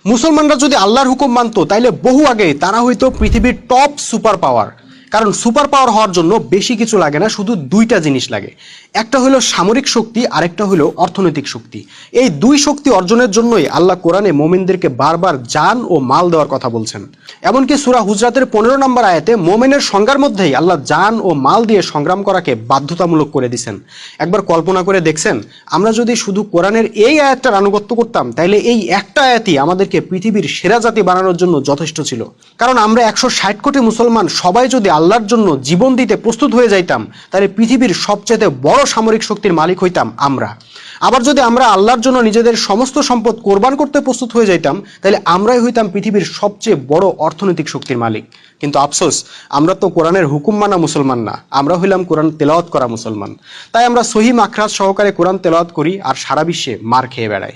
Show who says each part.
Speaker 1: মুসলমানরা যদি আল্লাহর হুকুম মানতো তাইলে বহু আগে তারা হয়তো পৃথিবীর টপ সুপার পাওয়ার। কারণ সুপার পাওয়ার হওয়ার জন্য বেশি কিছু লাগে না, শুধু দুইটা জিনিস লাগে। একটা হলো সামরিক শক্তি, আরেকটা হলো অর্থনৈতিক শক্তি। এই দুই শক্তি অর্জনের জন্যই আল্লাহ কোরআনে মোমিনদেরকে বারবার জান ও মাল দেওয়ার কথা বলছেন। এমনকি সূরা হুজরাতের 15 নম্বর আয়াতে মোমেনের সংজ্ঞার মধ্যেই আল্লাহ জান ও মাল দিয়ে সংগ্রাম করাকে বাধ্যতামূলক করে দিয়েছেন। একবার কল্পনা করে দেখছেন, আমরা যদি শুধু কোরআনের এই আয়াতটার আনুগত্য করতাম তাহলে এই একটা আয়াতই আমাদেরকে পৃথিবীর সেরা জাতি বানানোর জন্য যথেষ্ট ছিল। কারণ আমরা 160 কোটি মুসলমান সবাই যদি আল্লাহর জন্য জীবন দিতে প্রস্তুত হয়ে যাইতাম তাহলে পৃথিবীর সবচেয়ে বড় সামরিক শক্তির মালিক হইতাম আমরা। আবার যদি আমরা আল্লাহর জন্য নিজেদের সমস্ত সম্পদ কোরবান করতে প্রস্তুত হয়ে যাইতাম তাহলে আমরাই হইতাম পৃথিবীর সবচেয়ে বড় অর্থনৈতিক শক্তির মালিক। কিন্তু আফসোস, আমরা তো কোরআনের হুকুম মানা মুসলমান না, আমরা হইলাম কোরআন তেলাওয়াত করা মুসলমান। তাই আমরা সহি মাখরাজ সহকারে কোরআন তেলাওয়াত করি আর সারা বিশ্বে মার খেয়ে বেড়াই।